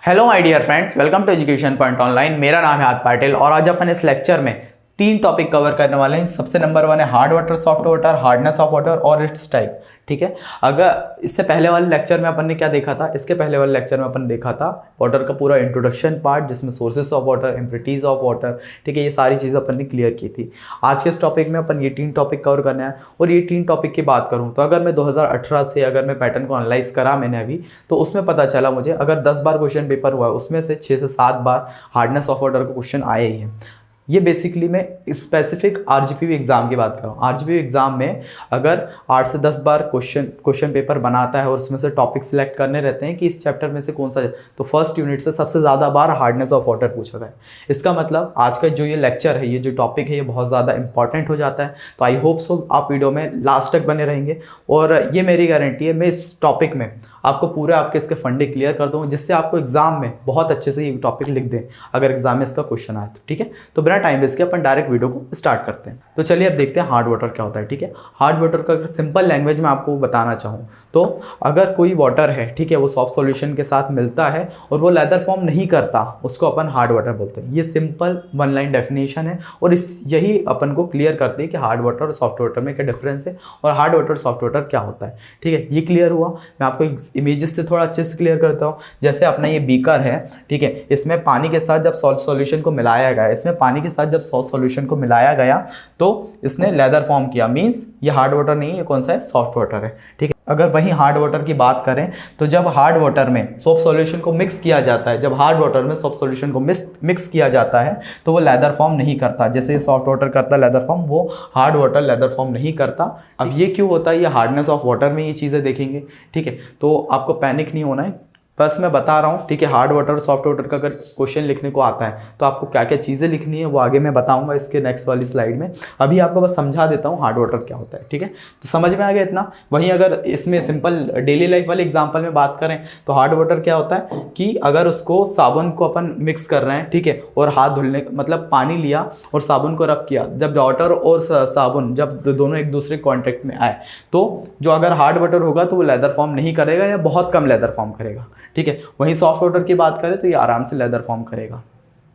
Hello my dear friends, welcome to education point online. मेरा नाम है आद पाटिल और आज अपन इस लेक्चर में 3 टॉपिक कवर करने वाले हैं। सबसे नंबर 1 है hard water, soft water, hardness of water और इट्स टाइप। ठीक है, अगर इससे पहले वाले लेक्चर में अपन ने क्या देखा था, इसके पहले वाले लेक्चर में अपन देखा था वाटर का पूरा इंट्रोडक्शन पार्ट, जिसमें sources of water, impurities of water, ठीक है, ये सारी चीज़ें अपन ने क्लियर की थी। आज के इस टॉपिक में अपन ये 3 टॉपिक कवर करना है। और ये 3 टॉपिक की बात करूँ तो अगर मैं 2018 से अगर मैं पैटर्न को एनालाइज करा मैंने अभी, तो उसमें पता चला मुझे अगर 10 बार क्वेश्चन पेपर हुआ उसमें से 6 से 7 बार हार्डनेस ऑफ वाटर का क्वेश्चन आए ही हैं। ये बेसिकली मैं स्पेसिफिक आरजीपीवी एग्जाम की बात कर रहा हूँ। आरजीपीवी एग्जाम में अगर 8 से 10 बार क्वेश्चन पेपर बनाता है और उसमें से टॉपिक सिलेक्ट करने रहते हैं कि इस चैप्टर में से कौन सा है, तो फर्स्ट यूनिट से सबसे ज़्यादा बार हार्डनेस ऑफ वाटर पूछा गया है। इसका मतलब आज का जो ये लेक्चर है, ये जो टॉपिक है, ये बहुत ज़्यादा इंपॉर्टेंट हो जाता है। तो आई होप सो आप वीडियो में लास्ट तक बने रहेंगे और ये मेरी गारंटी है, मैं इस टॉपिक में आपको पूरे आपके इसके फंडे क्लियर कर दूँगा, जिससे आपको एग्जाम में बहुत अच्छे से ये टॉपिक लिख दें अगर एग्जाम में इसका क्वेश्चन आए तो। ठीक है, तो बिना टाइम वेस्ट के अपन डायरेक्ट वीडियो को स्टार्ट करते हैं। तो चलिए अब देखते हैं हार्ड वाटर क्या होता है। ठीक है, हार्ड वाटर का अगर सिंपल लैंग्वेज में आपको बताना चाहूँ तो अगर कोई वाटर है, ठीक है, वो सॉफ्ट सॉल्यूशन के साथ मिलता है और वो लेदर फॉर्म नहीं करता, उसको अपन हार्ड वाटर बोलते हैं। ये सिंपल 1 लाइन डेफिनेशन है और यही अपन को क्लियर करती है कि हार्ड वाटर और सॉफ्ट वाटर में क्या डिफरेंस है और हार्ड वाटर और सॉफ्ट वाटर क्या होता है। ठीक है, ये क्लियर हुआ। मैं आपको इमेजेस से थोड़ा अच्छे से क्लियर करता हूँ। जैसे अपना ये बीकर है, ठीक है, इसमें पानी के साथ जब सॉल्ट सॉल्यूशन को मिलाया गया, इसमें पानी के साथ जब सॉल्ट सॉल्यूशन को मिलाया गया तो इसने लेदर फॉर्म किया, मींस ये हार्ड वाटर नहीं है, ये कौन सा है, सॉफ्ट वाटर है। ठीक है, अगर वहीं हार्ड वाटर की बात करें तो जब हार्ड वाटर में सॉफ्ट सॉल्यूशन को मिक्स किया जाता है, जब हार्ड वाटर में सॉफ्ट सॉल्यूशन को मिक्स किया जाता है तो वो लेदर फॉर्म नहीं करता। जैसे ये सॉफ्ट वाटर करता है लेदर फॉर्म, वो हार्ड वाटर लेदर फॉर्म नहीं करता। अब ये क्यों होता है, ये हार्डनेस ऑफ वाटर में ये चीज़ें देखेंगे। ठीक है, तो आपको पैनिक नहीं होना है, बस मैं बता रहा हूँ। ठीक है, हार्ड वाटर और सॉफ्ट वाटर का अगर क्वेश्चन लिखने को आता है तो आपको क्या क्या चीज़ें लिखनी है वो आगे मैं बताऊंगा इसके नेक्स्ट वाली स्लाइड में। अभी आपको बस समझा देता हूँ हार्ड वाटर क्या होता है। ठीक है, तो समझ में आ गया इतना। वहीं अगर इसमें सिंपल डेली लाइफ वाले एग्जाम्पल में बात करें तो हार्ड वाटर क्या होता है कि अगर उसको साबुन को अपन मिक्स कर रहे हैं, ठीक है, और हाथ धुलने मतलब पानी लिया और साबुन को रब किया, जब वाटर और साबुन जब दोनों एक दूसरे कॉन्टेक्ट में आए तो जो अगर हार्ड वाटर होगा तो वो लेदर फॉर्म नहीं करेगा या बहुत कम लेदर फॉर्म करेगा। ठीक है, वहीं सॉफ्ट वाटर की बात करें तो ये आराम से लेदर फॉर्म करेगा।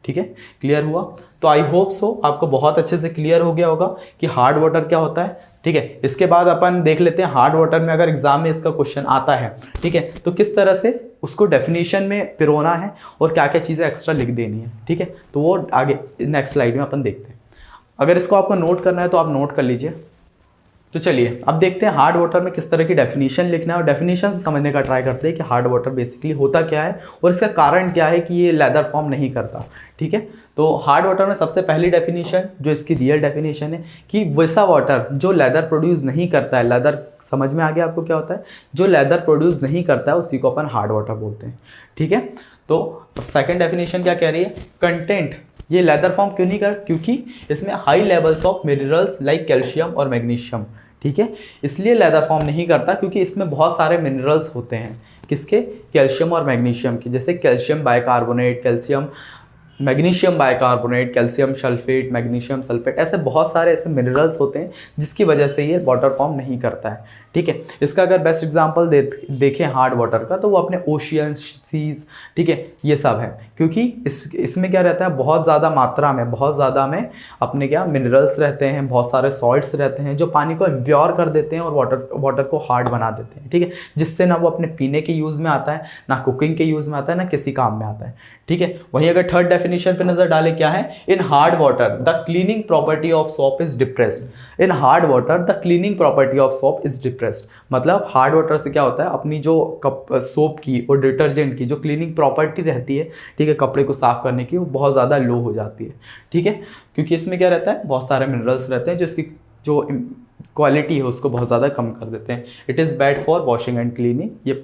ठीक है, क्लियर हुआ। तो आई होप सो आपको बहुत अच्छे से क्लियर हो गया होगा कि हार्ड वाटर क्या होता है। ठीक है, इसके बाद अपन देख लेते हैं हार्ड वाटर में अगर एग्जाम में इसका क्वेश्चन आता है, ठीक है, तो किस तरह से उसको डेफिनेशन में पिरोना है और क्या क्या चीज़ें एक्स्ट्रा लिख देनी है। ठीक है, तो वो आगे नेक्स्ट स्लाइड में अपन देखते हैं। अगर इसको आपको नोट करना है तो आप नोट कर लीजिए। तो चलिए अब देखते हैं हार्ड वाटर में किस तरह की डेफिनेशन लिखना है और डेफिनेशन से समझने का ट्राई करते हैं कि हार्ड वाटर बेसिकली होता क्या है और इसका कारण क्या है कि ये लेदर फॉर्म नहीं करता। ठीक है, तो हार्ड वाटर में सबसे पहली डेफिनेशन जो इसकी रियल डेफिनेशन है कि वैसा वाटर जो लेदर प्रोड्यूस नहीं करता है, लेदर समझ में आ गया आपको क्या होता है, जो लेदर प्रोड्यूस नहीं करता है उसी को अपन हार्ड वाटर बोलते हैं। ठीक है, तो सेकेंड डेफिनेशन क्या कह रही है, कंटेंट, ये लेदर फॉर्म क्यों नहीं कर, क्योंकि इसमें high levels of minerals like calcium और मैग्नीशियम। ठीक है, इसलिए लेदर फॉर्म नहीं करता क्योंकि इसमें बहुत सारे मिनरल्स होते हैं, किसके, कैल्शियम और मैग्नीशियम के, जैसे calcium bicarbonate, calcium magnesium bicarbonate, calcium sulphate, magnesium sulphate, ऐसे बहुत सारे ऐसे मिनरल्स होते हैं जिसकी वजह से ये वाटर फॉर्म नहीं करता है। ठीक है, इसका अगर बेस्ट एग्जांपल देखें हार्ड वाटर का तो वो अपने ओशियन, सीज, ठीक है, ये सब है, क्योंकि इसमें क्या रहता है, बहुत ज़्यादा मात्रा में, बहुत ज़्यादा में अपने क्या मिनरल्स रहते हैं, बहुत सारे सॉल्ट्स रहते हैं जो पानी को इम्प्योर कर देते हैं और वाटर को हार्ड बना देते हैं। ठीक है, जिससे ना वो अपने पीने के यूज़ में आता है, ना कुकिंग के यूज़ में आता है, ना किसी काम में आता है। ठीक है, वहीं अगर थर्ड डेफिनेशन पे नजर डाले क्या है, in hard water the cleaning property of soap is depressed. In hard water the cleaning property of soap is depressed, मतलब हार्ड वाटर से क्या होता है, अपनी जो सोप की और डिटर्जेंट की जो क्लीनिंग प्रॉपर्टी रहती है, ठीक है, कपड़े को साफ करने की, वो बहुत ज़्यादा लो हो जाती है। ठीक है, क्योंकि इसमें क्या रहता है, बहुत सारे मिनरल्स रहते हैं जो इसकी जो क्वालिटी है उसको बहुत ज़्यादा कम कर देते हैं। It is bad for washing and cleaning, ये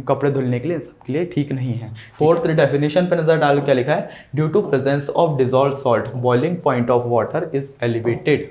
कपड़े धुलने के लिए, सबके लिए ठीक नहीं है। फोर्थ डेफिनेशन पे नजर डाल क्या लिखा है, due to presence of dissolve salt boiling point of water is elevated,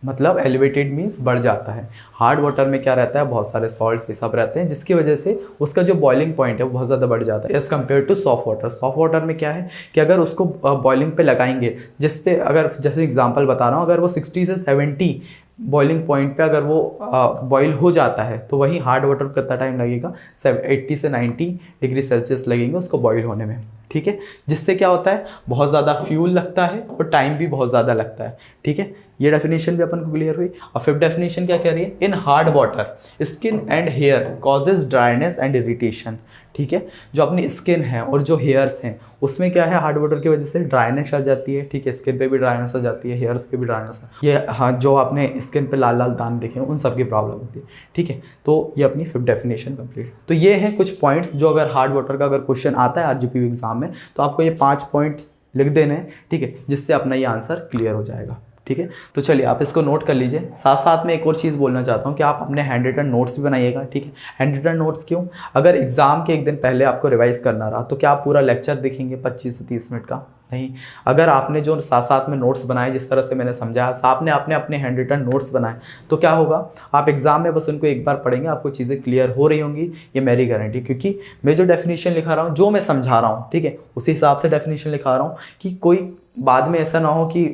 मतलब एलिवेटेड मीन्स बढ़ जाता है। हार्ड वाटर में क्या रहता है, बहुत सारे सॉल्ट्स ये सब रहते हैं जिसकी वजह से उसका जो बॉइलिंग पॉइंट है वो बहुत ज़्यादा बढ़ जाता है as compare to soft water. Soft water में क्या है कि अगर उसको बॉइलिंग पे लगाएंगे, जिससे अगर जैसे एग्जांपल बता रहा हूँ, अगर वो 60 से 70 बॉइलिंग पॉइंट पे अगर वो बॉईल हो जाता है तो वही हार्ड वाटर को कितना टाइम लगेगा, 80 से 90 डिग्री सेल्सियस लगेंगे उसको बॉईल होने में, ठीक है। जिससे क्या होता है, बहुत ज़्यादा फ्यूल लगता है और टाइम भी बहुत ज़्यादा लगता है, ठीक है। ये डेफिनेशन भी अपन को क्लियर हुई। और फिफ्थ डेफिनेशन क्या कह रही है, in hard water skin and hair causes dryness and irritation, ठीक है। जो अपनी स्किन है और जो हेयर्स हैं उसमें क्या है, हार्ड वाटर की वजह से ड्राइनेस आ जाती है, ठीक है। स्किन पे भी ड्राइनेस आ जाती है, हेयर्स पे भी ड्राइनेस, ये हाँ जो आपने स्किन पे लाल लाल दाने देखे हैं उन सब की प्रॉब्लम होती है, ठीक है। तो ये अपनी फिफ्थ डेफिनेशन कंप्लीट। तो ये हैं कुछ पॉइंट्स जो अगर हार्ड वाटर का अगर क्वेश्चन आता है आरजीपीवी एग्जाम में तो आपको ये 5 पॉइंट्स लिख देने हैं, ठीक है, जिससे अपना ये आंसर क्लियर हो जाएगा, ठीक है। तो चलिए आप इसको नोट कर लीजिए। साथ साथ में एक और चीज़ बोलना चाहता हूँ कि आप अपने हैंड रिटन नोट्स भी बनाइएगा, ठीक है। हैंड रिटन नोट्स क्यों, अगर एग्जाम के एक दिन पहले आपको रिवाइज करना रहा तो क्या आप पूरा लेक्चर देखेंगे 25 से 30 मिनट का, नहीं। अगर आपने जो साथ साथ में नोट्स बनाए, जिस तरह से मैंने समझाया, आपने आपने अपने हैंड रिटन नोट्स बनाए, तो क्या होगा, आप एग्जाम में बस उनको एक बार पढ़ेंगे, आपको चीज़ें क्लियर हो रही होंगी, ये मेरी गारंटी। क्योंकि मैं जो डेफिनेशन लिखा रहा हूँ, जो मैं समझा रहा हूँ, ठीक है, उसी हिसाब से डेफिनेशन लिखा रहा हूँ कि कोई बाद में ऐसा ना हो कि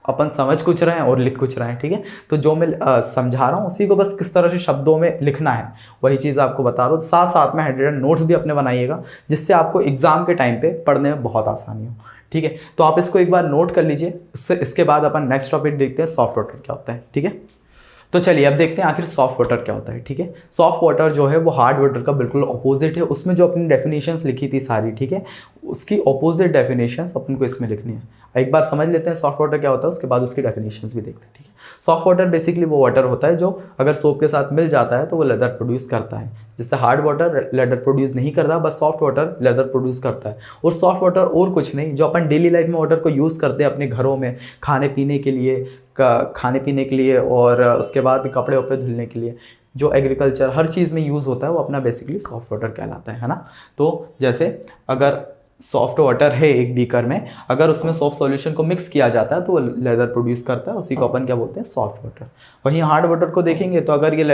अपन समझ कुछ रहे हैं और लिख कुछ रहे हैं, ठीक है। तो जो मैं समझा रहा हूँ उसी को बस किस तरह से शब्दों में लिखना है वही चीज़ आपको बता रहा हूँ। साथ साथ में हैंड रिटन नोट्स भी अपने बनाइएगा, जिससे आपको एग्जाम के टाइम पे पढ़ने में बहुत आसानी हो, ठीक है। तो आप इसको एक बार नोट कर लीजिए। इसके बाद अपन नेक्स्ट टॉपिक देखते हैं, सॉफ्ट वाटर क्या होता है, ठीक है। तो चलिए अब देखते हैं आखिर सॉफ्ट वाटर क्या होता है, ठीक है। सॉफ्ट वाटर जो है वो हार्ड वाटर का बिल्कुल ऑपोजिट है। उसमें जो अपनी डेफिनेशंस लिखी थी सारी, ठीक है, उसकी ऑपोजिट डेफिनेशंस अपन को इसमें लिखनी है। एक बार समझ लेते हैं सॉफ्ट वाटर क्या होता है, उसके बाद उसकी डेफिनेशंस भी देखते हैं, ठीक है। सॉफ्ट वाटर बेसिकली वो वाटर होता है जो अगर सोप के साथ मिल जाता है तो वो लेदर प्रोड्यूस करता है। जैसे हार्ड वाटर लेदर प्रोड्यूस नहीं करता, बस सॉफ्ट वाटर लेदर प्रोड्यूस करता है। और सॉफ्ट वाटर और कुछ नहीं, जो अपन डेली लाइफ में वाटर को यूज़ करते हैं अपने घरों में खाने पीने के लिए और उसके बाद कपड़े वपड़े धुलने के लिए, जो एग्रीकल्चर हर चीज़ में यूज़ होता है वो अपना बेसिकली सॉफ्ट वाटर कहलाता है ना। तो जैसे अगर सॉफ्ट वाटर है एक बीकर में, अगर उसमें सॉफ्ट सॉल्यूशन को मिक्स किया जाता है तो वो लेदर प्रोड्यूस करता है, उसी को अपन क्या बोलते हैं, सॉफ्ट वाटर। वहीं हार्ड वाटर को देखेंगे तो अगर ये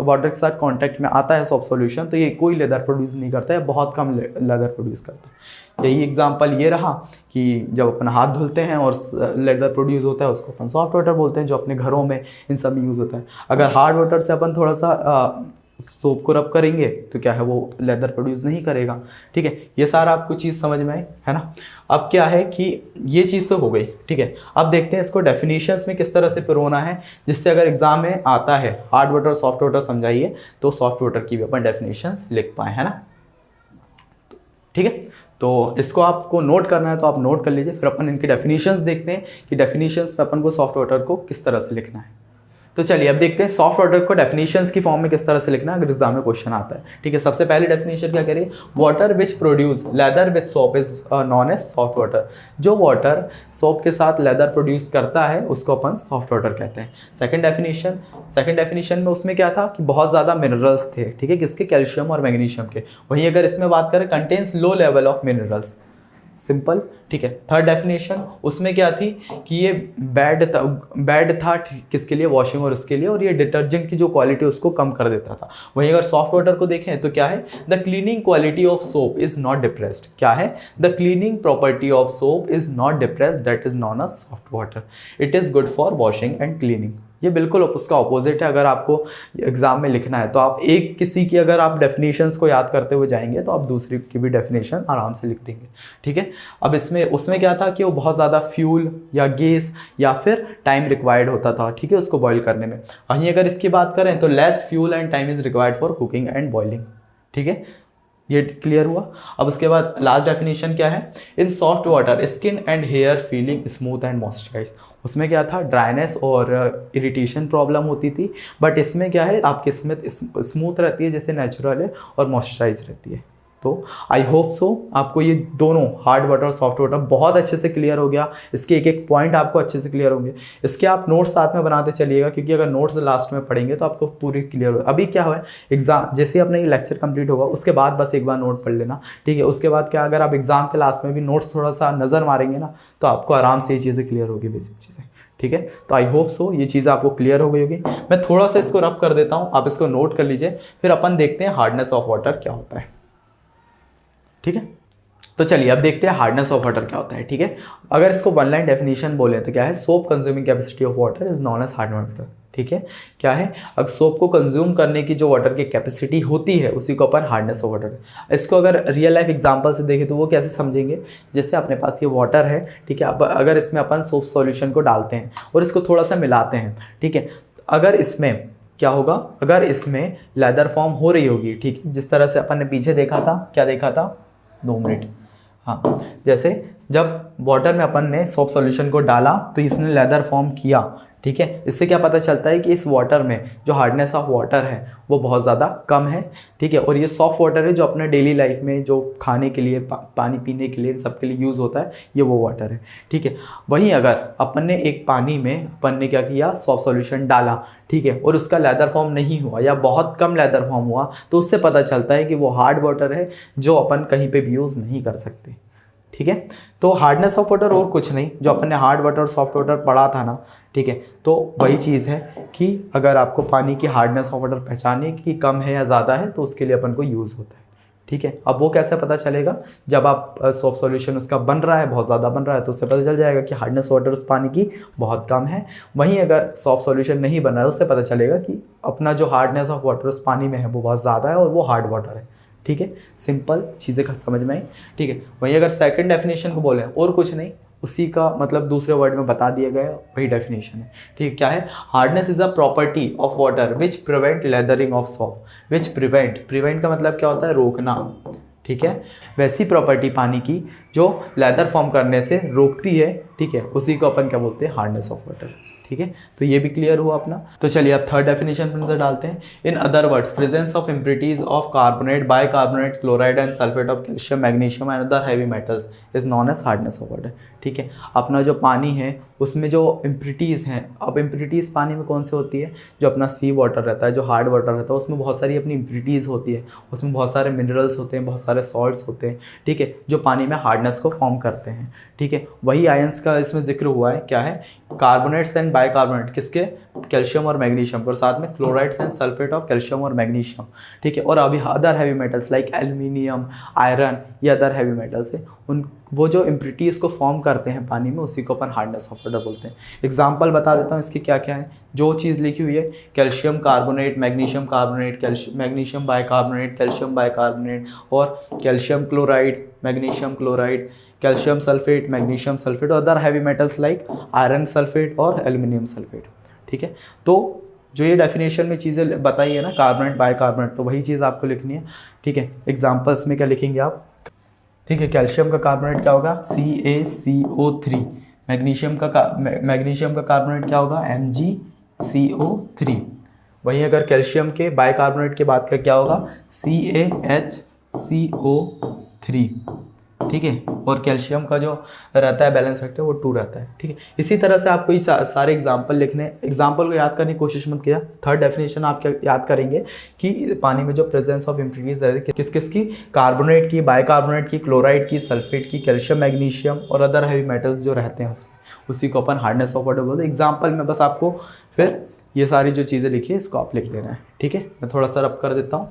वाटर के साथ कांटेक्ट में आता है सॉफ्ट सॉल्यूशन तो ये कोई लेदर प्रोड्यूस नहीं करता है, बहुत कम लेदर प्रोड्यूस करता है। यही एग्जांपल ये रहा कि जब अपन हाथ धुलते हैं और लेदर प्रोड्यूस होता है उसको अपन सॉफ्ट वाटर बोलते हैं, जो अपने घरों में इन सब में यूज़ होता है। अगर हार्ड वाटर से अपन थोड़ा सा सोप को रब करेंगे तो क्या है, वो लेदर प्रोड्यूस नहीं करेगा, ठीक है। ये सारा आपको चीज़ समझ में आई है ना। अब क्या है कि ये चीज़ तो हो गई, ठीक है। अब देखते हैं इसको डेफिनेशंस में किस तरह से पिरोना है, जिससे अगर एग्जाम में आता है हार्ड वाटर सॉफ्ट वाटर समझाइए तो सॉफ्ट वाटर की भी अपन डेफिनेशंस लिख पाए, है ना, ठीक है। तो इसको आपको नोट करना है तो आप नोट कर लीजिए। फिर अपन इनकी डेफिनेशंस देखते हैं कि डेफिनेशंस में अपन को सॉफ्ट वाटर को किस तरह से लिखना है। तो चलिए अब देखते हैं सॉफ्ट वाटर को डेफिनेशंस की फॉर्म में किस तरह से लिखना है अगर एग्जाम में क्वेश्चन आता है, ठीक है। सबसे पहले डेफिनेशन क्या करिए, water which produce lather with soap is known as soft water. जो वाटर सोप के साथ लेदर प्रोड्यूस करता है उसको अपन सॉफ्ट वाटर कहते हैं। सेकंड डेफिनेशन में उसमें क्या था कि बहुत ज़्यादा मिनरल्स थे, ठीक है, किसके, कैल्शियम और मैग्नीशियम के। वहीं अगर इसमें बात करें contains low level of minerals, simple, ठीक है। थर्ड डेफिनेशन उसमें क्या थी कि ये बैड था किसके लिए, वॉशिंग और उसके लिए, और ये डिटर्जेंट की जो क्वालिटी उसको कम कर देता था। वहीं अगर सॉफ्ट वाटर को देखें तो क्या है, the cleaning quality of soap is not depressed. क्या है, the cleaning property of soap is not depressed, that is known as soft water, it is good for washing and cleaning. ये बिल्कुल उसका ऑपोजिट है। अगर आपको एग्जाम में लिखना है तो आप एक किसी की अगर आप डेफिनेशंस को याद करते हुए जाएंगे तो आप दूसरी की भी डेफिनेशन आराम से लिख देंगे, ठीक है। अब उसमें क्या था कि वो बहुत ज़्यादा फ्यूल या गैस या फिर टाइम रिक्वायर्ड होता था, ठीक है, उसको बॉईल करने में। वहीं अगर इसकी बात करें तो less fuel and time is required for cooking and boiling, ठीक है। ये क्लियर हुआ। अब उसके बाद लास्ट डेफिनेशन क्या है, in soft water skin and hair feeling smooth and moisturise. उसमें क्या था, ड्राइनेस और इरिटेशन प्रॉब्लम होती थी, बट इसमें क्या है, आपकी स्मूथ रहती है जैसे नेचुरल है और मॉइस्चराइज रहती है। तो आई होप सो आपको ये दोनों हार्ड वाटर और सॉफ्ट वाटर बहुत अच्छे से क्लियर हो गया। इसके एक एक पॉइंट आपको अच्छे से क्लियर होंगे। इसके आप नोट्स साथ में बनाते चलिएगा, क्योंकि अगर नोट्स लास्ट में पढ़ेंगे तो आपको पूरी क्लियर होगा। अभी क्या है, एग्जाम जैसे ही अपना ये लेक्चर कंप्लीट होगा उसके बाद बस एक बार नोट पढ़ लेना, ठीक है। उसके बाद क्या, अगर आप एग्जाम के लास्ट में भी नोट्स थोड़ा सा नज़र मारेंगे ना तो आपको आराम से ये चीज़ें क्लियर होगी, बेसिक चीज़ें, ठीक है। तो आई होप सो ये चीज़ आपको क्लियर हो गई होगी। मैं थोड़ा सा इसको रफ कर देता हूँ, आप इसको नोट कर लीजिए, फिर अपन देखते हैं हार्डनेस ऑफ वाटर क्या होता है, ठीक है। तो चलिए अब देखते हैं हार्डनेस ऑफ वाटर क्या होता है, ठीक है। अगर इसको वन लाइन डेफिनेशन बोले तो क्या है, soap consuming capacity of water is known as hard water. ठीक है, क्या है, अब सोप को कंज्यूम करने की जो वाटर की कैपेसिटी होती है उसी को अपन हार्डनेस ऑफ वाटर। इसको अगर रियल लाइफ एग्जांपल से देखें तो वो कैसे समझेंगे, जैसे अपने पास ये वाटर है, ठीक है, अब अगर इसमें अपन सोप सॉल्यूशन को डालते हैं और इसको थोड़ा सा मिलाते हैं, ठीक है, अगर इसमें क्या होगा, अगर इसमें लेदर फॉर्म हो रही होगी, ठीक है, जिस तरह से अपन ने पीछे देखा था, क्या देखा था, 2 मिनट, हाँ, जैसे जब वाटर में अपन ने सोप सॉल्यूशन को डाला तो इसने लेदर फॉर्म किया, ठीक है, इससे क्या पता चलता है कि इस वाटर में जो हार्डनेस ऑफ वाटर है वो बहुत ज़्यादा कम है, ठीक है, और ये सॉफ्ट वाटर है जो अपने डेली लाइफ में जो खाने के लिए पानी पीने के लिए सबके लिए यूज़ होता है, ये वो वाटर है, ठीक है। वहीं अगर अपन ने एक पानी में अपन ने क्या किया, सॉफ्ट सॉल्यूशन डाला, ठीक है, और उसका लेदर फॉर्म नहीं हुआ या बहुत कम लेदर फॉर्म हुआ, तो उससे पता चलता है कि वो हार्ड वाटर है जो अपन कहीं पर भी यूज़ नहीं कर सकते, ठीक है। तो हार्डनेस ऑफ वाटर और कुछ नहीं, जो अपन ने हार्ड वाटर और सॉफ्ट वाटर पढ़ा था ना, ठीक है, तो वही चीज़ है कि अगर आपको पानी की हार्डनेस ऑफ वाटर पहचानने की कम है या ज़्यादा है तो उसके लिए अपन को यूज़ होता है, ठीक है। अब वो कैसे पता चलेगा, जब आप सॉफ्ट सॉल्यूशन उसका बन रहा है, बहुत ज़्यादा बन रहा है, तो उससे पता चल जाएगा कि हार्डनेस वाटर उस पानी की बहुत कम है। वहीं अगर सॉफ्ट सॉल्यूशन नहीं बन रहा है उससे पता चलेगा कि अपना जो हार्डनेस ऑफ वाटर उस पानी में है वो बहुत ज़्यादा है और वो हार्ड वाटर है, ठीक है। सिंपल चीज़ें समझ में आई, ठीक है। वहीं अगर सेकंड डेफिनेशन को बोले और कुछ नहीं, उसी का मतलब दूसरे वर्ड में बता दिया गया, वही डेफिनेशन है, ठीक है। क्या है, hardness is a property of water which prevent lathering of soap, which prevent का मतलब क्या होता है, रोकना, ठीक है। वैसी प्रॉपर्टी पानी की जो लेदर फॉर्म करने से रोकती है, ठीक है, उसी को अपन क्या बोलते हैं, हार्डनेस ऑफ वाटर, ठीक है। तो ये भी क्लियर हुआ अपना। तो चलिए अब थर्ड डेफिनेशन पर नजर डालते हैं। In other words, presence of impurities of carbonate, bicarbonate, chloride and sulphate of calcium, magnesium and other heavy metals is known as hardness of water, ठीक है। अपना जो पानी है उसमें जो इम्प्योरिटीज़ हैं, अब इम्प्योरिटीज़ पानी में कौन से होती है, जो अपना सी वाटर रहता है, जो हार्ड वाटर रहता है, उसमें बहुत सारी अपनी इम्प्योरिटीज़ होती है, उसमें बहुत सारे मिनरल्स होते हैं, बहुत सारे सॉल्ट्स होते हैं, ठीक है, जो पानी में हार्डनेस को फॉर्म करते हैं, ठीक है। वही आयंस का इसमें जिक्र हुआ है, क्या है, कार्बोनेट्स एंड बाइकार्बोनेट, किसके, कैल्शियम और मैग्नीशियम, और साथ में chlorides and sulphate of calcium और मैग्नीशियम, ठीक है। और अभी other heavy metals like aluminium, iron, ये अदर हैवी मेटल्स है, उन वो जो इम्प्योरिटीज़ को फॉर्म करते हैं पानी में, उसी को अपन हार्डनेस ऑफ वाटर बोलते हैं। एग्जांपल बता देता हूँ इसकी क्या क्या है, जो चीज़ लिखी हुई है, calcium carbonate, magnesium carbonate, magnesium bicarbonate, calcium bicarbonate, और calcium chloride, magnesium chloride, calcium sulphate, magnesium sulphate, और other heavy metals like iron sulphate और एल्यूमिनियम सल्फेट, ठीक है। तो जो ये डेफिनेशन में चीज़ें बताई है ना, कार्बोनेट, बाइकार्बोनेट, तो वही चीज़ आपको लिखनी है, ठीक है। एग्जाम्पल्स में क्या लिखेंगे आप, ठीक है, कैल्शियम का कार्बोनेट क्या होगा, CaCO3, मैग्नीशियम का कार्बोनेट क्या होगा, MgCO3। वहीं अगर कैल्शियम के बाइकार्बोनेट की बात करें क्या होगा, CaHCO3, ठीक है। और कैल्शियम का जो रहता है बैलेंस फैक्टर वो 2 रहता है, ठीक है। इसी तरह से आपको ये सारे एग्जाम्पल लिखने, एग्जाम्पल को याद करने की कोशिश मत किया। थर्ड डेफिनेशन आप क्या याद करेंगे कि पानी में जो प्रेजेंस ऑफ इम्प्योरिटीज रहती है, किस किस की, कार्बोनेट की, बाइकार्बोनेट की, क्लोराइड की, सल्फेट की, कैल्शियम, मैग्नीशियम और अदर हैवी मेटल्स जो रहते हैं उसमें, उसी को अपन हार्डनेस ऑफ वाटर बोलते हैं। एग्जाम्पल में बस आपको फिर ये सारी जो चीज़ें लिखी है इसको आप लिख देना है, ठीक है। मैं थोड़ा सा रब कर देता हूँ,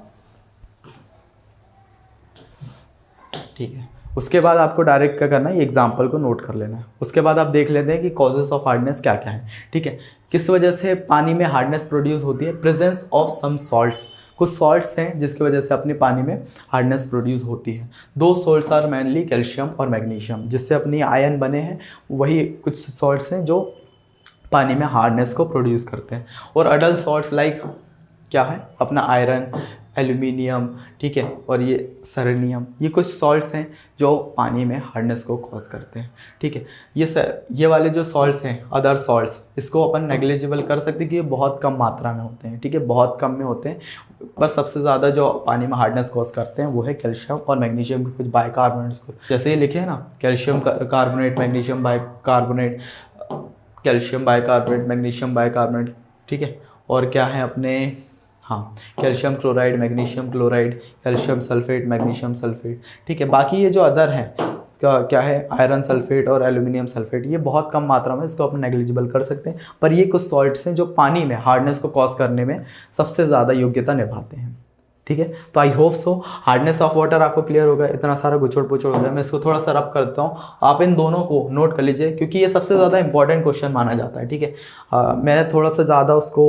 ठीक है। उसके बाद आपको डायरेक्ट क्या करना है, ये एग्जाम्पल को नोट कर लेना है। उसके बाद आप देख लेते हैं कि कॉजेस ऑफ हार्डनेस क्या क्या है, ठीक है। किस वजह से पानी में हार्डनेस प्रोड्यूस होती है, प्रेजेंस ऑफ सम सॉल्ट्स, कुछ सॉल्ट्स हैं जिसकी वजह से अपने पानी में हार्डनेस प्रोड्यूस होती है। दो सॉल्ट्स आर मेनली कैल्शियम और मैग्नीशियम, जिससे अपनी आयन बने हैं, वही कुछ सॉल्ट्स हैं जो पानी में हार्डनेस को प्रोड्यूस करते हैं। और अडल्ट सॉल्ट्स लाइक क्या है, अपना आयरन, एल्यूमिनियम, ठीक है, और ये सेलेनियम, ये कुछ सॉल्ट्स हैं जो पानी में हार्डनेस को कॉज करते हैं, ठीक है। ये वाले जो सॉल्ट्स हैं, अदर सॉल्ट्स, इसको अपन नेग्लिजिबल कर सकते हैं कि ये बहुत कम मात्रा में होते हैं, ठीक है, बहुत कम में होते हैं। बस सबसे ज़्यादा जो पानी में हार्डनेस कॉज करते हैं वो है कैल्शियम और मैग्नीशियम के कुछ बाइकार्बोनेट्स को, जैसे ये लिखे हैं ना, calcium carbonate, magnesium bicarbonate, calcium bicarbonate, magnesium bicarbonate, ठीक है। और क्या है अपने, हाँ, calcium chloride, magnesium chloride, calcium sulphate, magnesium sulphate, ठीक है। बाकी ये जो अदर हैं इसका क्या है, आयरन सल्फेट और एल्यूमिनियम सल्फेट, ये बहुत कम मात्रा में, इसको अपन नेग्लिजिबल कर सकते हैं। पर ये कुछ सॉल्ट्स हैं जो पानी में हार्डनेस को कॉज करने में सबसे ज़्यादा योग्यता निभाते हैं, ठीक है। तो आई hope so hardness of water आपको क्लियर होगा। इतना सारा गुचड़ पुचड़ हो गया, मैं इसको थोड़ा सा रब करता हूँ, आप इन दोनों को नोट कर लीजिए क्योंकि ये सबसे ज़्यादा इंपॉर्टेंट क्वेश्चन माना जाता है, ठीक है। मैंने थोड़ा सा ज़्यादा उसको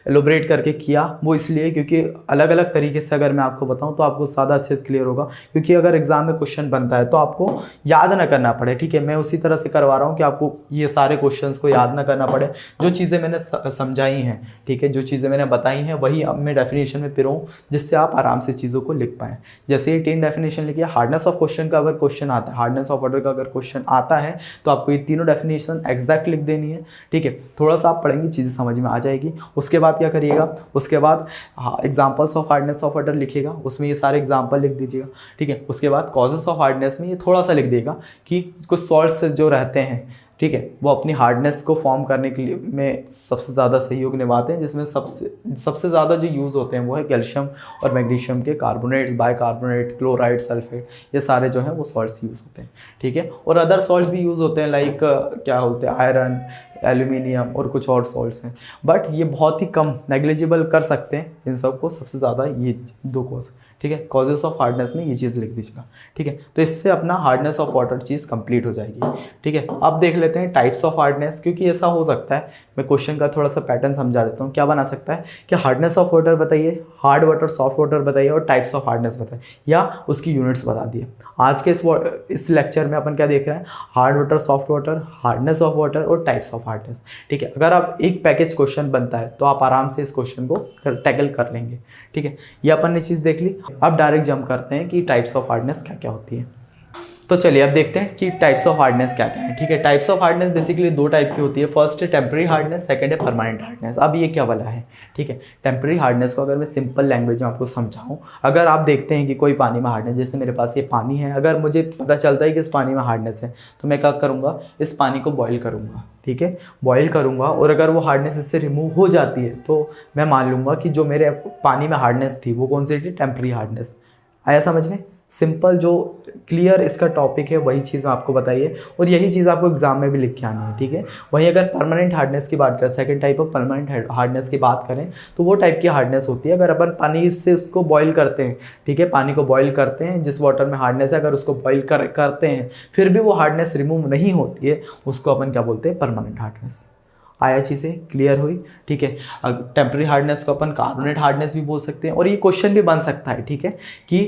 एलोबरेट करके किया, वो इसलिए क्योंकि अलग अलग तरीके से अगर मैं आपको बताऊँ तो आपको ज़्यादा अच्छे से क्लियर होगा, क्योंकि अगर एग्जाम में क्वेश्चन बनता है तो आपको याद ना करना पड़े, ठीक है। मैं उसी तरह से करवा रहा हूँ कि आपको ये सारे क्वेश्चंस को याद ना करना पड़े, जो चीज़ें मैंने समझाई हैं, ठीक है, जो चीज़ें मैंने बताई हैं वही अब मैं डेफिनेशन में पिरोऊँ, जिससे आप आराम से चीज़ों को लिख पाएँ। जैसे ये 10 डेफिनेशन लिखिए, हार्डनेस ऑफ क्वेश्चन का अगर क्वेश्चन आता है, हार्डनेस ऑफ वाटर का अगर क्वेश्चन आता है तो आपको ये तीनों डेफिनेशन एग्जैक्ट लिख देनी है, ठीक है। थोड़ा सा आप पढ़ेंगे चीज़ें समझ में आ जाएगी। उसके बाद क्या करिएगा, उसके बाद examples of hardness of water लिखिएगा, उसमें ये सारे एग्जाम्पल लिख दीजिएगा, ठीक है। उसके बाद कॉजेस ऑफ हार्डनेस में ये थोड़ा सा लिख देगा कि कुछ सॉल्ट्स जो रहते हैं, ठीक है, वो अपनी हार्डनेस को फॉर्म करने के लिए में सबसे ज़्यादा सहयोग निभाते हैं, जिसमें सबसे ज़्यादा जो यूज़ होते हैं वो है कैल्शियम और मैग्नीशियम के कार्बोनेट्स, बाइकार्बोनेट, क्लोराइड, सल्फेट, ये सारे जो हैं वो सॉल्ट्स यूज़ होते हैं, ठीक है। और अदर सॉल्ट्स भी यूज़ होते हैं, लाइक क्या होते हैं, आयरन, एल्यूमिनियम और कुछ और सॉल्ट्स हैं, बट ये बहुत ही कम नेग्लिजिबल कर सकते हैं इन सबको, सबसे ज़्यादा ये 2 कॉज, ठीक है। कॉजेस ऑफ हार्डनेस में ये चीज़ लिख दीजिएगा, ठीक है। तो इससे अपना hardness of water cheese complete हो जाएगी, ठीक है। अब देख लेते हैं टाइप्स ऑफ हार्डनेस, क्योंकि ऐसा हो सकता है, मैं क्वेश्चन का थोड़ा सा पैटर्न समझा देता हूँ। क्या बना सकता है कि हार्डनेस ऑफ वाटर बताइए, हार्ड वाटर, सॉफ्ट वाटर बताइए और टाइप्स ऑफ हार्डनेस बताइए, या उसकी यूनिट्स बता दिए। आज के इस लेक्चर में अपन क्या देख रहे हैं, hard water, soft water, hardness of water और टाइप्स ऑफ हार्डनेस, ठीक है। अगर आप एक पैकेज क्वेश्चन बनता है तो आप आराम से इस क्वेश्चन को टैकल कर लेंगे, ठीक है। ये अपन ने चीज़ देख ली। अब डायरेक्ट जंप करते हैं कि टाइप्स ऑफ हार्डनेस क्या क्या होती है। तो चलिए अब देखते हैं कि टाइप्स ऑफ हार्डनेस क्या क्या है, ठीक है। Types of hardness basically 2 type की होती है, फर्स्ट है टेम्पररी हार्डनेस, सेकंड है परमानेंट हार्डनेस। अब ये क्या वाला है, ठीक है। टेम्पररी हार्डनेस को अगर मैं सिंपल लैंग्वेज में आपको समझाऊं, अगर आप देखते हैं कि कोई पानी में हार्डनेस, जैसे मेरे पास ये पानी है, अगर मुझे पता चलता है कि इस पानी में हार्डनेस है तो मैं क्या करूँगा, इस पानी को बॉयल करूँगा, ठीक है, बॉयल करूँगा, और अगर वो हार्डनेस इससे रिमूव हो जाती है तो मैं मान लूँगा कि जो मेरे पानी में हार्डनेस थी वो कौन सी थी, टेम्पररी हार्डनेस। आया समझ में? सिंपल जो क्लियर इसका टॉपिक है वही चीज़ आपको बताइए, और यही चीज़ आपको एग्जाम में भी लिख के आनी है, ठीक है। वहीं अगर परमानेंट हार्डनेस की बात करें, second type of permanent hardness की बात करें, तो वो टाइप की हार्डनेस होती है अगर अपन पानी से उसको बॉईल करते हैं, ठीक है, पानी को बॉईल करते हैं, जिस वाटर में हार्डनेस है अगर उसको बॉईल करते हैं फिर भी वो हार्डनेस रिमूव नहीं होती है, उसको अपन क्या बोलते हैं, परमानेंट हार्डनेस। आया चीज़ें क्लियर हुई, ठीक है। टेम्पररी हार्डनेस को अपन कार्बोनेट हार्डनेस भी बोल सकते हैं, और ये क्वेश्चन भी बन सकता है, ठीक है, कि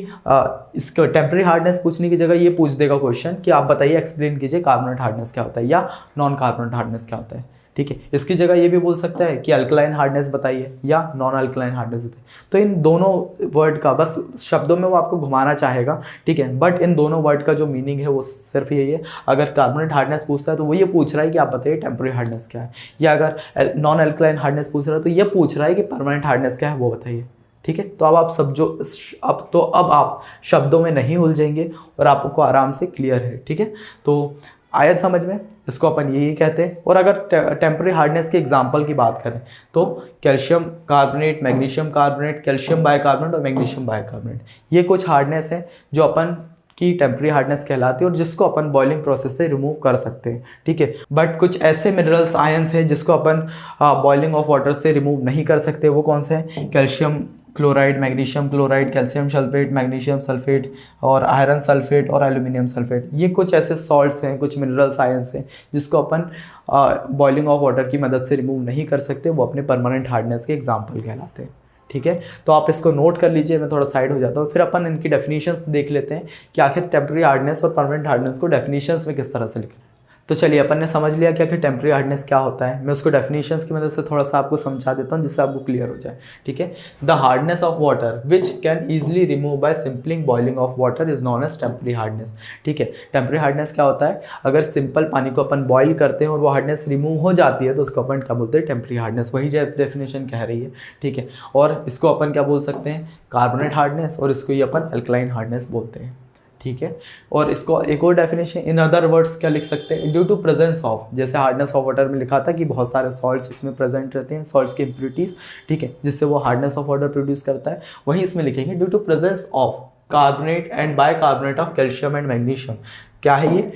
इसको टेम्पररी हार्डनेस पूछने की जगह ये पूछ देगा क्वेश्चन कि आप बताइए, एक्सप्लेन कीजिए कार्बोनेट हार्डनेस क्या होता है या नॉन कार्बोनेट हार्डनेस क्या होता है, ठीक है। इसकी जगह ये भी बोल सकता है कि अल्कलाइन हार्डनेस बताइए या नॉन अल्कलाइन हार्डनेस बताइए। तो इन दोनों वर्ड का बस शब्दों में वो आपको घुमाना चाहेगा, ठीक है, बट इन दोनों वर्ड का जो मीनिंग है वो सिर्फ यही है। अगर कार्बोनेट हार्डनेस पूछता है तो वो ये पूछ रहा है कि आप बताइए टेम्पररी हार्डनेस क्या है, या अगर नॉन अल्कलाइन हार्डनेस पूछ रहा है तो ये पूछ रहा है कि परमानेंट हार्डनेस क्या है वो बताइए, ठीक है। तो अब आप अब आप शब्दों में नहीं उलझेंगे और आपको आराम से क्लियर है, ठीक है। तो आयत समझ में, इसको अपन यही कहते हैं। और अगर टेम्पररी हार्डनेस के एग्जांपल की बात करें तो calcium carbonate, magnesium carbonate, calcium bicarbonate और मैग्नीशियम बाइकार्बोनेट, ये कुछ हार्डनेस है जो अपन की टेम्पररी हार्डनेस कहलाती है और जिसको अपन बॉइलिंग प्रोसेस से रिमूव कर सकते हैं, ठीक है। बट कुछ ऐसे मिनरल्स, आयंस हैं जिसको अपन बॉइलिंग ऑफ वाटर से रिमूव नहीं कर सकते। वो कौन से हैं, calcium chloride, magnesium chloride, calcium sulphate, magnesium sulphate और आयरन सल्फेट और एल्यूमिनियम सल्फेट। ये कुछ ऐसे सॉल्ट्स हैं, कुछ मिनरल्स, आयंस हैं जिसको अपन बॉइलिंग ऑफ वाटर की मदद से रिमूव नहीं कर सकते, वो अपने परमानेंट हार्डनेस के एग्जाम्पल कहलाते हैं, ठीक है। तो आप इसको नोट कर लीजिए, मैं थोड़ा साइड हो जाता हूँ, फिर अपन इनकी डेफिनेशंस देख लेते हैं कि आखिर टेम्पररी हार्डनेस और परमानेंट हार्डनेस को डेफिनेशंस में किस तरह से लिखें। तो चलिए अपन ने समझ लिया कि आखिर टेम्पररी हार्डनेस क्या होता है। मैं उसको डेफिनेशंस की मदद से थोड़ा सा आपको समझा देता हूँ जिससे आपको क्लियर हो जाए, ठीक है। The hardness of water which can easily remove by simply boiling of water is known as temporary hardness, ठीक है। टेम्पररी हार्डनेस क्या होता है, अगर सिंपल पानी को अपन बॉयल करते हैं और वो हार्डनेस रिमूव हो जाती है तो उसको अपन क्या बोलते हैं, टेम्पररी हार्डनेस। वही डेफिनेशन कह रही है, ठीक है। और इसको अपन क्या बोल सकते हैं, कार्बोनेट हार्डनेस, और इसको ही अपन अल्कलाइन हार्डनेस बोलते हैं, ठीक है। और इसको एक और डेफिनेशन इन अदर वर्ड्स क्या लिख सकते हैं, ड्यू टू प्रेजेंस ऑफ, जैसे हार्डनेस ऑफ वाटर में लिखा था कि बहुत सारे सॉल्ट्स इसमें प्रेजेंट रहते हैं, सॉल्ट्स की इम्प्योरिटीज, ठीक है, जिससे वो हार्डनेस ऑफ वाटर प्रोड्यूस करता है। वही इसमें लिखेंगे due to presence of carbonate and bicarbonate of calcium and magnesium. क्या है ये,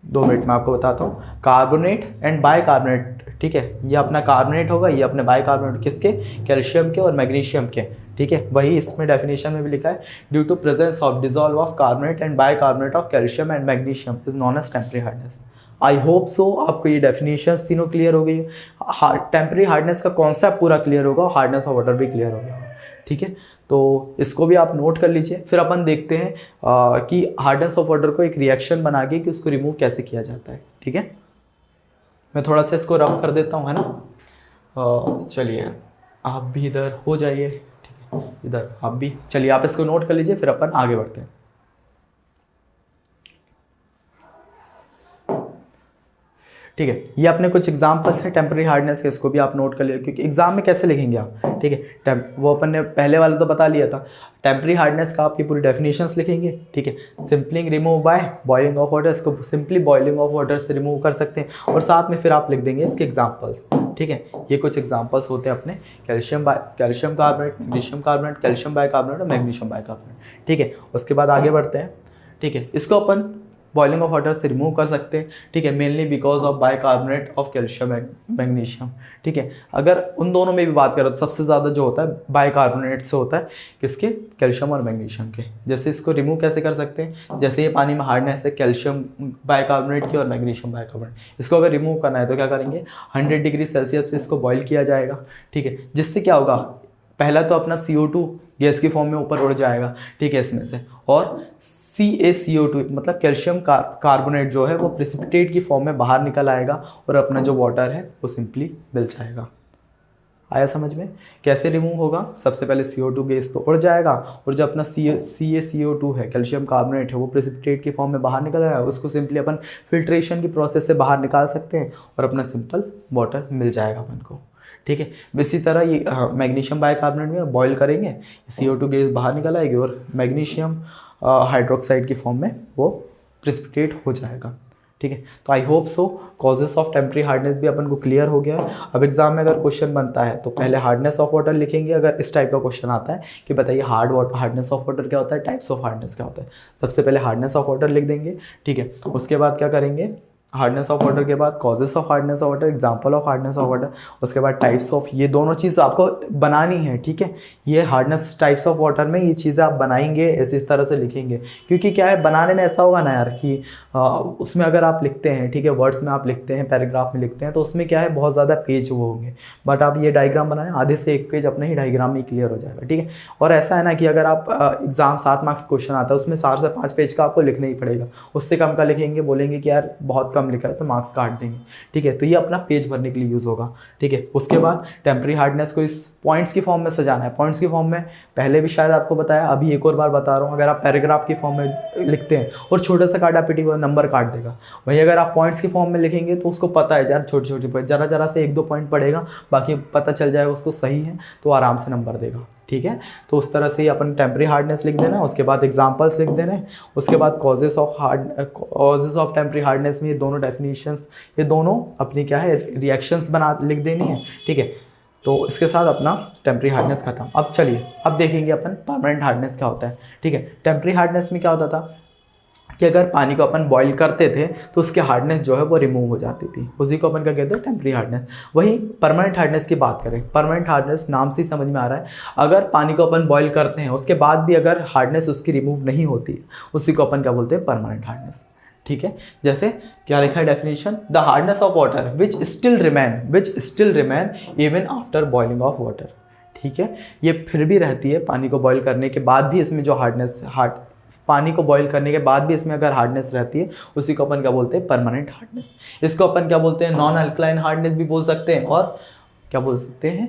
2 मिनट में आपको बताता हूँ। कार्बोनेट एंड बाइकार्बोनेट, ठीक है, ये अपना कार्बोनेट होगा, ये अपने बाइकार्बोनेट किसके, कैल्शियम के और मैग्नीशियम के, ठीक है, वही इसमें डेफिनेशन में भी लिखा है, due to presence of dissolve of carbonate and bicarbonate of calcium and magnesium is known as temporary hardness. I hope so आपको ये डेफिनेशंस तीनों क्लियर हो गई, टेम्परेरी हार्डनेस का कॉन्सेप्ट पूरा क्लियर होगा, हार्डनेस ऑफ वाटर भी क्लियर हो गया, ठीक है। तो इसको भी आप नोट कर लीजिए। फिर अपन देखते हैं कि हार्डनेस ऑफ वाटर को एक रिएक्शन बना के कि उसको रिमूव कैसे किया जाता है, ठीक है। मैं थोड़ा सा इसको रब कर देता हूँ, है ना। चलिए आप भी इधर हो जाइए, ठीक है, इधर आप भी चलिए, आप इसको नोट कर लीजिए, फिर अपन आगे बढ़ते हैं। ठीक है, ये अपने कुछ एग्जांपल्स हैं टेम्परेरी हार्डनेस के, इसको भी आप नोट कर लिया, क्योंकि एग्जाम में कैसे लिखेंगे आप, ठीक है। वो अपन ने पहले वाला तो बता लिया था, टेम्परेरी हार्डनेस का आप ये पूरी डेफिनेशंस लिखेंगे, ठीक है। Simply remove by boiling of water, इसको सिंपली बॉइलिंग ऑफ वाटर से रिमूव कर सकते हैं, और साथ में फिर आप लिख देंगे इसके एग्जाम्पल्स, ठीक है। ये कुछ एग्जाम्पल्स होते हैं अपने calcium carbonate, magnesium carbonate, calcium bicarbonate और मैग्नीशियम बाइकार्बोनेट, ठीक है। उसके बाद आगे बढ़ते हैं, ठीक है। इसको अपन बॉइलिंग ऑफ वाटर से रिमूव कर सकते हैं, ठीक है, mainly because of bicarbonate of calcium and magnesium, ठीक है। अगर उन दोनों में भी बात करें तो सबसे ज़्यादा जो होता है बाइकार्बोनेट से होता है, किसके, कैल्शियम और मैग्नीशियम के। जैसे इसको रिमूव कैसे कर सकते हैं, जैसे ये पानी में हार्डनेस है कैल्शियम बाइकार्बोनेट की और मैग्नीशियम बाइकार्बोनेट, इसको अगर रिमूव करना है तो क्या करेंगे, 100 डिग्री सेल्सियस पे इसको बॉईल किया जाएगा, ठीक है। जिससे क्या होगा, पहला तो अपना CO2 गैस की फॉर्म में ऊपर उड़ जाएगा, ठीक है, इसमें से, और CaCO2 मतलब कैल्शियम कार्बोनेट जो है वो प्रेसिपिटेट की फॉर्म में बाहर निकल आएगा, और अपना जो वाटर है वो सिंपली मिल जाएगा। आया समझ में कैसे रिमूव होगा, सबसे पहले CO2 गैस तो उड़ जाएगा, और जो अपना CaCO2 है कैल्शियम कार्बोनेट है वो प्रेसिपिटेट की फॉर्म में बाहर निकल आएगा, उसको सिंपली अपन फिल्ट्रेशन की प्रोसेस से बाहर निकाल सकते हैं, और अपना सिंपल वाटर मिल जाएगा अपन को, ठीक है। इसी तरह ये मैग्नीशियम बाइकार्बोनेट में बॉईल करेंगे, CO2 गैस बाहर निकल आएगी, और मैग्नीशियम हाइड्रोक्साइड की फॉर्म में वो प्रेसिपिटेट हो जाएगा, ठीक है। तो आई hope so causes of temporary hardness भी अपन को क्लियर हो गया है। अब एग्जाम में अगर क्वेश्चन बनता है तो पहले हार्डनेस ऑफ वाटर लिखेंगे, अगर इस टाइप का क्वेश्चन आता है कि बताइए हार्डनेस ऑफ वाटर क्या होता है, टाइप्स ऑफ हार्डनेस क्या होता है, सबसे पहले हार्डनेस ऑफ वाटर लिख देंगे, ठीक है। उसके बाद क्या करेंगे, हार्डनेस ऑफ वाटर के बाद causes of hardness of water, example of hardness of water, उसके बाद टाइप्स ऑफ, ये दोनों चीज़ आपको बनानी है, ठीक है। ये हार्डनेस टाइप्स ऑफ वाटर में ये चीज़ें आप बनाएंगे, ऐसे इस तरह से लिखेंगे, क्योंकि क्या है बनाने में ऐसा होगा ना यार कि उसमें अगर आप लिखते हैं, ठीक है, वर्ड्स में आप लिखते हैं, पैराग्राफ में लिखते हैं, तो उसमें क्या है बहुत ज़्यादा पेज वो होंगे, बट आप ये डायग्राम बनाएं, आधे से एक पेज अपने ही डायग्राम में क्लियर हो जाएगा, ठीक है। और ऐसा है ना कि अगर आप एग्जाम 7 मार्क्स क्वेश्चन आता है उसमें 4 से 5 पेज का आपको लिखना ही पड़ेगा, उससे कम का लिखेंगे बोलेंगे कि यार बहुत कम लिखा है तो मार्क्स काट देंगे, ठीक है। तो ये अपना पेज भरने के लिए यूज़ होगा, ठीक है। उसके बाद टेम्परेरी हार्डनेस को इस पॉइंट्स की फॉर्म में सजाना है, पॉइंट्स की फॉर्म में पहले भी शायद आपको बताया, अभी एक और बार बता रहा हूँ, अगर आप पैराग्राफ की फॉर्म में लिखते हैं और छोटा सा काटा पीटी नंबर काट देगा, वही अगर आप पॉइंट्स की फॉर्म में लिखेंगे तो उसको पता है यार छोटी छोटी पॉइंट, जरा से 1-2 पॉइंट पड़ेगा, बाकी पता चल जाएगा उसको सही है तो आराम से नंबर देगा, ठीक है। तो उस तरह से ही अपन टेम्परेरी हार्डनेस लिख देना, उसके बाद एग्जांपल्स लिख देना, उसके बाद कॉजेस ऑफ टेम्परेरी हार्डनेस में ये दोनों डेफिनेशंस, ये दोनों अपनी क्या है रिएक्शंस बना लिख देनी है, ठीक है। तो इसके साथ अपना टेम्परेरी हार्डनेस खत्म। अब चलिए अब देखेंगे अपन परमानेंट हार्डनेस क्या होता है, ठीक है। टेम्परेरी हार्डनेस में क्या होता था कि अगर पानी को अपन बॉईल करते थे तो उसकी हार्डनेस जो है वो रिमूव हो जाती थी, उसी को अपन क्या कहते हैं टेम्परेरी हार्डनेस। वही परमानेंट हार्डनेस की बात करें, परमानेंट हार्डनेस नाम से ही समझ में आ रहा है, अगर पानी को अपन बॉईल करते हैं उसके बाद भी अगर हार्डनेस उसकी रिमूव नहीं होती है, उसी को अपन क्या बोलते हैं परमानेंट हार्डनेस, ठीक है। जैसे क्या लिखा है definition, the hardness of water which still remain even after boiling of water, ठीक है। ये फिर भी रहती है पानी को बॉईल करने के बाद भी, इसमें जो पानी को बॉईल करने के बाद भी इसमें अगर हार्डनेस रहती है, उसी को अपन क्या बोलते हैं परमानेंट हार्डनेस। इसको अपन क्या बोलते हैं नॉन अल्कलाइन हार्डनेस भी बोल सकते हैं, और क्या बोल सकते हैं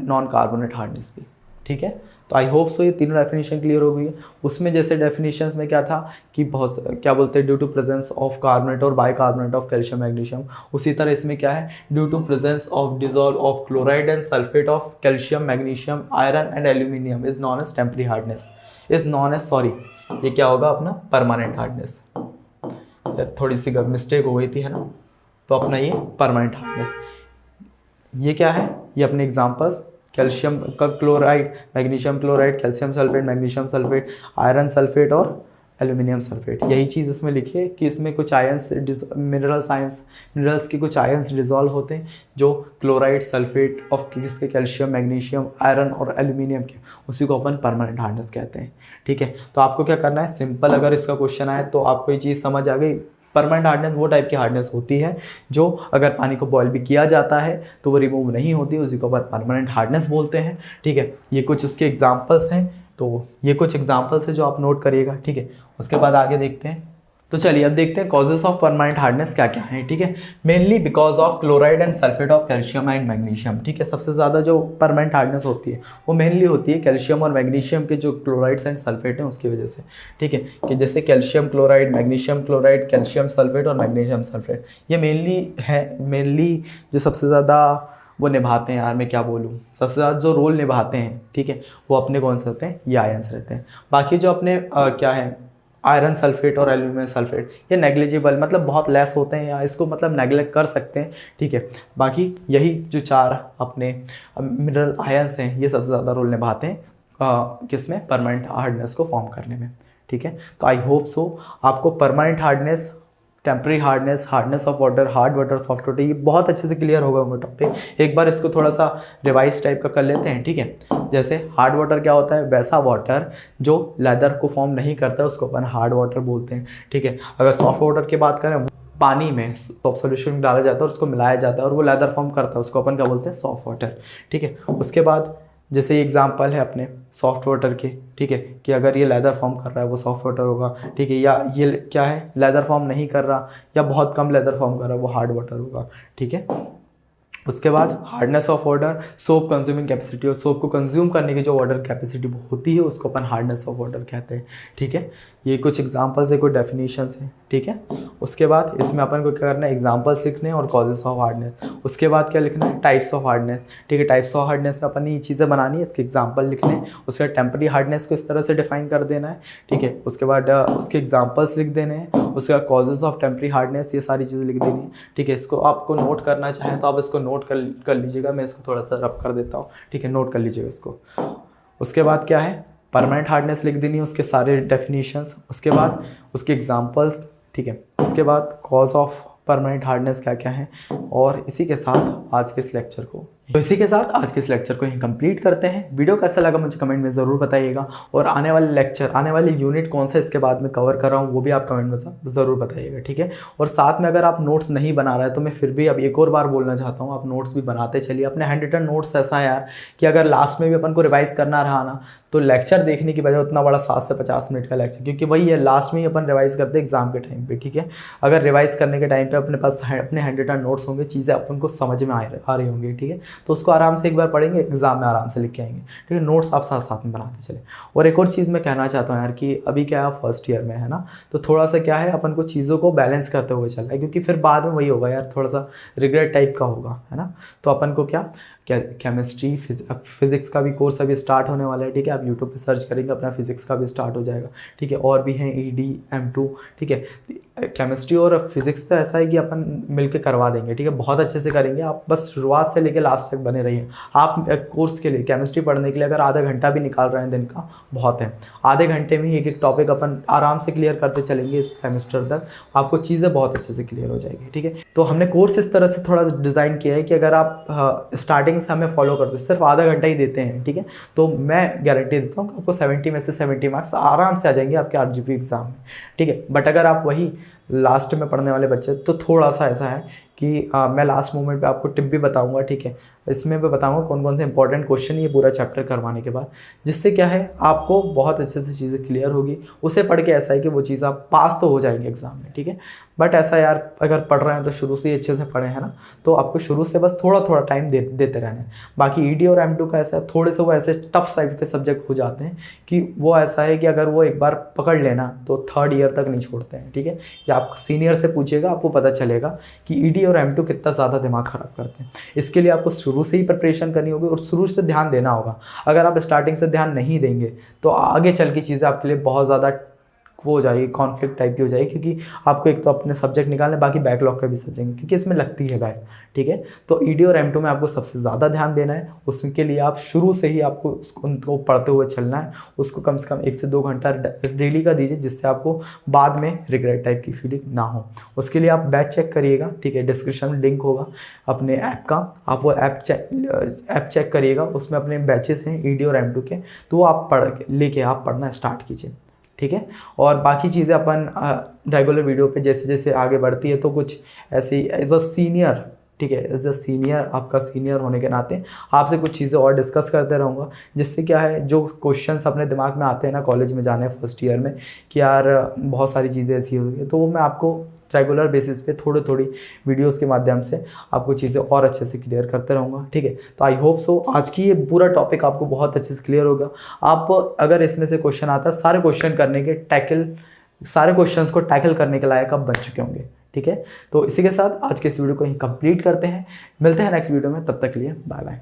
नॉन कार्बोनेट हार्डनेस भी, ठीक है। तो आई होप सो ये तीनों डेफिनेशन क्लियर हो गई है। उसमें जैसे डेफिनेशंस में क्या था कि बहुत क्या बोलते हैं due to presence of carbonate और बाइकार्बोनेट ऑफ कैल्शियम मैग्नीशियम, उसी तरह इसमें क्या है due to presence of dissolve of chloride and sulphate of calcium magnesium iron and aluminium is known as temporary hardness, is known as sorry ये क्या होगा अपना परमानेंट हार्डनेस। थोड़ी सी मिस्टेक हो गई थी, है ना, तो अपना ये परमानेंट हार्डनेस। ये क्या है, ये अपने एग्जांपल्स कैल्शियम का chloride, magnesium chloride, calcium sulphate, magnesium sulphate, iron sulphate और एल्यूमिनियम सल्फेट। यही चीज़ इसमें लिखी है कि इसमें कुछ आयंस मिनरल्स के कुछ आयंस डिजॉल्व होते हैं जो क्लोराइड सल्फेट ऑफ किसके कैल्शियम मैग्नीशियम आयरन और एल्यूमिनियम के, उसी को अपन परमानेंट हार्डनेस कहते हैं। ठीक है, तो आपको क्या करना है, सिंपल अगर इसका क्वेश्चन आए तो आपको ये चीज़ समझ आ गई। परमानेंट हार्डनेस वो टाइप की हार्डनेस होती है जो अगर पानी को बॉयल भी किया जाता है तो वो रिमूव नहीं होती, उसी को अपन परमानेंट हार्डनेस बोलते हैं। ठीक है, ये कुछ उसके एग्जांपल्स हैं, तो ये कुछ एग्जांपल्स है जो आप नोट करिएगा। ठीक है, उसके बाद आगे देखते हैं। तो चलिए अब देखते हैं कॉजेस ऑफ परमानेंट हार्डनेस क्या क्या है। ठीक है, mainly because of chloride and sulphate of calcium and magnesium. ठीक है, सबसे ज़्यादा जो परमानेंट हार्डनेस होती है वो मेनली होती है कैल्शियम और मैग्नीशियम के जो क्लोराइड्स एंड सल्फेट हैं उसकी वजह से। ठीक है, कि जैसे calcium chloride, magnesium chloride, calcium sulphate और मैग्नीशियम सल्फेट, ये मेनली जो सबसे ज़्यादा वो निभाते हैं, यार मैं क्या बोलूँ, सबसे ज़्यादा जो रोल निभाते हैं, ठीक है, वो अपने कौन से होते हैं, ये आयंस रहते हैं। बाकी जो अपने क्या है आयरन सल्फेट और एल्यूमिनियम सल्फेट, ये नेग्लिजिबल मतलब बहुत लेस होते हैं, या इसको मतलब नेग्लेक्ट कर सकते हैं। ठीक है, बाकी यही जो 4 अपने मिनरल आयंस हैं ये सबसे ज़्यादा रोल निभाते हैं किसमें, परमानेंट हार्डनेस को फॉर्म करने में। ठीक है, तो आई होप सो आपको permanent hardness, temporary hardness, hardness of water, hard water, soft water, ये बहुत अच्छे से क्लियर होगा होंगे टॉपिक। एक बार इसको थोड़ा सा रिवाइज टाइप का कर लेते हैं। ठीक है, जैसे हार्ड वाटर क्या होता है, वैसा वाटर जो लेदर को फॉर्म नहीं करता उसको अपन हार्ड वाटर बोलते हैं। ठीक है, अगर सॉफ्ट वाटर की बात करें, पानी में सॉफ्ट सोल्यूशन में डाला जाता है और उसको मिलाया जाता है और वो लेदर फॉर्म करता है, उसको अपन क्या बोलते हैं, सॉफ्ट वाटर। ठीक है, उसके बाद जैसे एग्जांपल है अपने सॉफ्ट वाटर के, ठीक है, कि अगर ये लेदर फॉर्म कर रहा है वो सॉफ्ट वाटर होगा। ठीक है, या ये क्या है, लेदर फॉर्म नहीं कर रहा या बहुत कम लेदर फॉर्म कर रहा है, वो हार्ड वाटर होगा। ठीक है, उसके बाद hardness of water, soap consuming capacity, और सोप को कंज्यूम करने की जो वाटर कैपेसिटी होती है उसको अपन हार्डनेस ऑफ वाटर कहते हैं। ठीक है, ये कुछ एग्जांपल्स है, कुछ डेफिनेशंस हैं। ठीक है, उसके बाद इसमें अपन को क्या करना है, एग्जांपल्स लिखने हैं और कॉजेस ऑफ हार्डनेस। उसके बाद क्या लिखना है, टाइप्स ऑफ हार्डनेस। ठीक है, टाइप्स ऑफ हार्डनेस में अपन ने ये चीज़ें बनानी है, इसके एग्जाम्पल लिखने हैं। उसके बाद टेम्पररी हार्डनेस को इस तरह से डिफाइन कर देना है। ठीक है, उसके बाद उसके एग्जाम्पल्स लिख देने हैं। उसके बाद कॉजेस ऑफ टेम्पररी हार्डनेस, ये सारी चीज़ें लिख देनी है। ठीक है, इसको आपको नोट करना चाहें तो आप इसको नोट कर लीजिएगा, मैं इसको थोड़ा सा रब कर देता हूँ। ठीक है, नोट कर लीजिएगा इसको। उसके बाद क्या है, परमानेंट हार्डनेस लिख देनी है, उसके सारे डेफिनेशंस, उसके बाद उसके एग्जांपल्स। ठीक है, उसके बाद कॉज ऑफ परमानेंट हार्डनेस क्या क्या है, और इसी के साथ आज के इस लेक्चर को यहीं कंप्लीट करते हैं। वीडियो कैसा लगा मुझे कमेंट में ज़रूर बताइएगा, और आने वाले यूनिट कौन सा इसके बाद में कवर कर रहा हूँ वो भी आप कमेंट में ज़रूर बताइएगा। ठीक है, और साथ में अगर आप नोट्स नहीं बना रहे हैं तो मैं फिर भी अब एक और बार बोलना चाहता हूँ, आप नोट्स भी बनाते चलिए। अपने हैंड रिटन नोट्स ऐसा है यार कि अगर लास्ट में भी अपन को रिवाइज़ करना रहा ना, तो लेक्चर देखने की बजाय उतना बड़ा 7 से 50 मिनट का लेक्चर, क्योंकि वही है लास्ट में ही अपन रिवाइज़ करते हैं एग्जाम के टाइम पे। ठीक है, अगर रिवाइज़ करने के टाइम पे अपने पास अपने हैंड रिटन नोट्स होंगे, चीज़ें अपन को समझ में आ रही होंगी। ठीक है, तो उसको आराम से एक बार पढ़ेंगे, एग्जाम में आराम से लिख के आएंगे। ठीक है, नोट्स आप साथ साथ में बनाते चले। और एक और चीज़ मैं कहना चाहता हूँ यार कि अभी क्या है, फर्स्ट ईयर में है ना, तो थोड़ा सा क्या है, अपन को चीज़ों को बैलेंस करते हुए चलना है, क्योंकि फिर बाद में वही होगा यार, थोड़ा सा रिग्रेट टाइप का होगा, है ना। तो अपन को क्या केमिस्ट्री फिजिक्स का भी कोर्स अभी स्टार्ट होने वाला है। ठीक है, आप यूट्यूब पे सर्च करेंगे अपना फिजिक्स का भी स्टार्ट हो जाएगा। ठीक है, और भी हैं ED M2। ठीक है, केमिस्ट्री और फिजिक्स तो ऐसा है कि अपन मिलके करवा देंगे। ठीक है, बहुत अच्छे से करेंगे, आप बस शुरुआत से लेकर लास्ट तक बने रहिए। आप कोर्स के लिए, केमिस्ट्री पढ़ने के लिए अगर आधा घंटा भी निकाल रहे हैं दिन का, बहुत है। आधे घंटे में ही एक टॉपिक अपन आराम से क्लियर करते चलेंगे इस सेमेस्टर तक, आपको चीज़ें बहुत अच्छे से क्लियर हो जाएगी। ठीक है, तो हमने कोर्स इस तरह से थोड़ा डिज़ाइन किया है कि अगर आप स्टार्टिंग से हमें फॉलो करते हैं, सिर्फ आधा घंटा ही देते हैं। ठीक है, तो मैं गारंटी देता हूँ कि आपको 70 में से 70 मार्क्स आराम से आ जाएंगे आपके RGP एग्जाम में। ठीक है, बट अगर आप वही लास्ट में पढ़ने वाले बच्चे, तो थोड़ा सा ऐसा है कि मैं लास्ट मोमेंट पे आपको टिप भी बताऊंगा। ठीक है, इसमें मैं बताऊंगा कौन कौन से इंपॉर्टेंट क्वेश्चन ये पूरा चैप्टर करवाने के बाद, जिससे क्या है आपको बहुत अच्छे से चीज़ें क्लियर होगी। उसे पढ़ के ऐसा है कि वो चीज़ आप पास तो हो जाएंगे एग्जाम में। ठीक है, बट ऐसा यार अगर पढ़ रहे हैं तो शुरू से ही अच्छे से पढ़े, है ना, तो आपको शुरू से बस थोड़ा थोड़ा टाइम देते रहना है। बाकी ED और M2 का ऐसा है, थोड़े से वो ऐसे टफ साइड के सब्जेक्ट हो जाते हैं कि वो ऐसा है कि अगर वो एक बार पकड़ लेना तो 3rd ईयर तक नहीं छोड़ते हैं। ठीक है, या आप सीनियर से पूछिएगा, आपको पता चलेगा कि ED और M2 कितना ज़्यादा दिमाग ख़राब करते हैं। इसके लिए आपको शुरू से ही प्रिपरेशन करनी होगी और शुरू से ध्यान देना होगा। अगर आप स्टार्टिंग से ध्यान नहीं देंगे तो आगे चल की चीज़ें आपके लिए बहुत ज़्यादा वो हो जाएगी, कॉन्फ्लिक्ट टाइप की हो जाएगी, क्योंकि आपको एक तो अपने सब्जेक्ट निकालने, बाकी बैकलॉग का भी सब्जेक्ट, क्योंकि इसमें लगती है बैक, ठीक है। तो ईडी और M2 में आपको सबसे ज़्यादा ध्यान देना है। उसके लिए आप शुरू से ही आपको उनको पढ़ते हुए चलना है। उसको कम से कम 1 से 2 घंटा डेली का दीजिए, जिससे आपको बाद में रिग्रेट टाइप की फीलिंग ना हो। उसके लिए आप बैच चेक करिएगा, ठीक है। डिस्क्रिप्शन में लिंक होगा अपने ऐप का, आप वो ऐप चेक करिएगा, उसमें अपने बैचेस हैं ईडी और M2 के, तो वो आप लेके आप पढ़ना स्टार्ट कीजिए, ठीक है। और बाकी चीज़ें अपन रेगुलर वीडियो पे जैसे जैसे आगे बढ़ती है, तो कुछ ऐसे ही एज अ सीनियर, ठीक है, एज अ सीनियर, आपका सीनियर होने के नाते आपसे कुछ चीज़ें और डिस्कस करते रहूँगा, जिससे क्या है, जो क्वेश्चंस अपने दिमाग में आते हैं ना कॉलेज में जाने फर्स्ट ईयर में, कि यार बहुत सारी चीज़ें ऐसी हो गई, तो वो मैं आपको रेगुलर बेसिस पे थोड़ी थोड़ी वीडियोस के माध्यम से आपको चीज़ें और अच्छे से क्लियर करते रहूँगा, ठीक है। तो आई होप सो आज की ये पूरा टॉपिक आपको बहुत अच्छे से क्लियर होगा। आप अगर इसमें से क्वेश्चन आता है, सारे क्वेश्चंस को टैकल करने के लायक आप बन चुके होंगे, ठीक है। तो इसी के साथ आज के इस वीडियो को ही कंप्लीट करते हैं। मिलते हैं नेक्स्ट वीडियो में, तब तक के लिए बाय बाय।